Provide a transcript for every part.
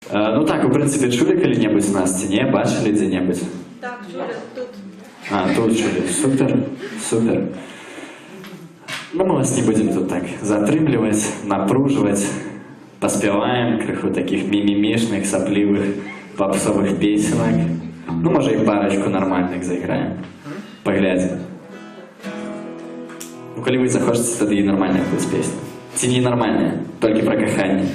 Ну так, у прынцыпе, чулі калі-небудзь на сцяне, бачылі дзе-небудзь? Так, чулі, тут. Тут чулі. Супер, супер. Ну, мы вас не будем тут так затрымліваць, напружваць. Паспяваем крыху таких мімімішных, саплівых, попсовых песенак. Ну, можа, і парочку нормальных заиграем. Поглядим. Ну, калі вы захочаце, тады і нормальная будзе песня. Ці не нормальная, толькі про каханне.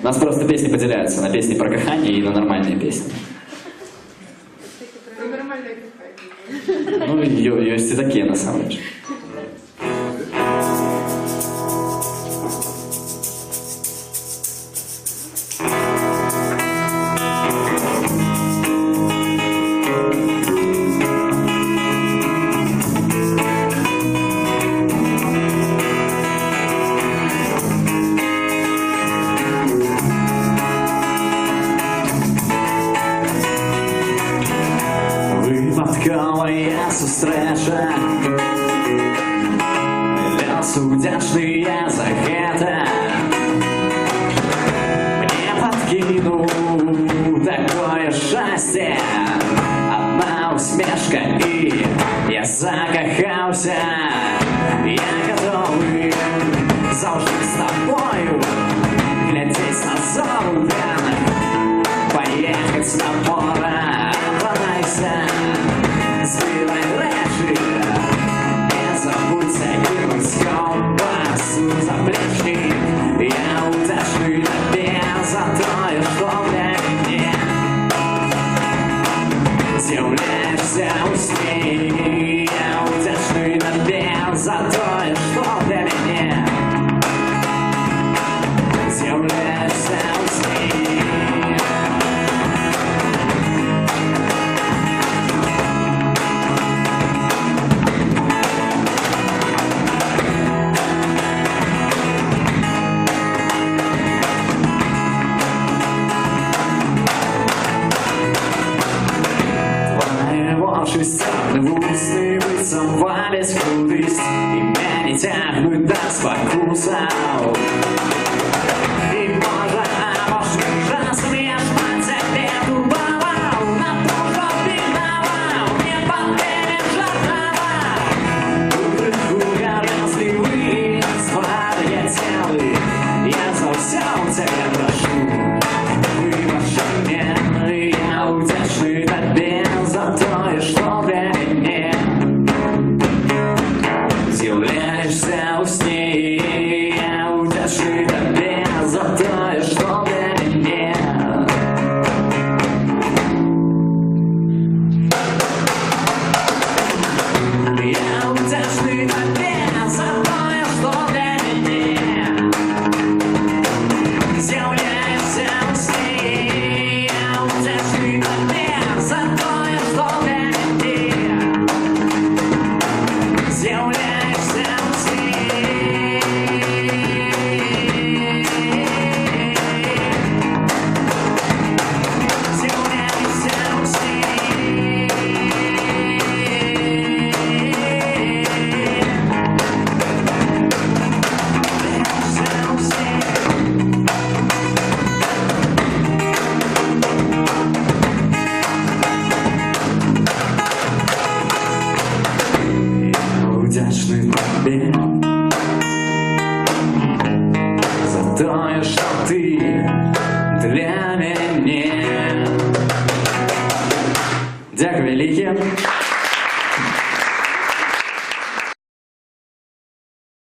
У нас просто песни поделяются на песни про каханне и на нормальные песни. Ну, есть и такие, на самом деле. Випадковая зустріча, лісу вдячний за гэта. Мне подкинул такое счастье, одна усмешка и я закахался. Я готовый заўжды с тобою глядеть на зору в венах, поехать на море, понайся. Збивай речі, не забудься кинуть компасу за плечі. Я удачный тебе за то, что для меня з'являешься у сне. Я удачный тебе за то, что для меня з'являешься у сне. Шестяны вусны высовались кудысь, и меня не тягнут до спокусов. И может, часом я ж тебе дубовал, на то, что виновал, мне попереживал. Утрых угорелся вы, сваря телы, я за все тебя прошу. Выбачь мне, я удячный тебе за то, что для меня з'являешься у сне. Я удячный тебе за то, что для меня. Я удячный тебе за то, что для меня з'являешься у сне. Я удячный тебе за то, что для меня з'являешься у сне. З'являешься у сне. Вдячний тобі за те, що ти для мене. Дякую велике.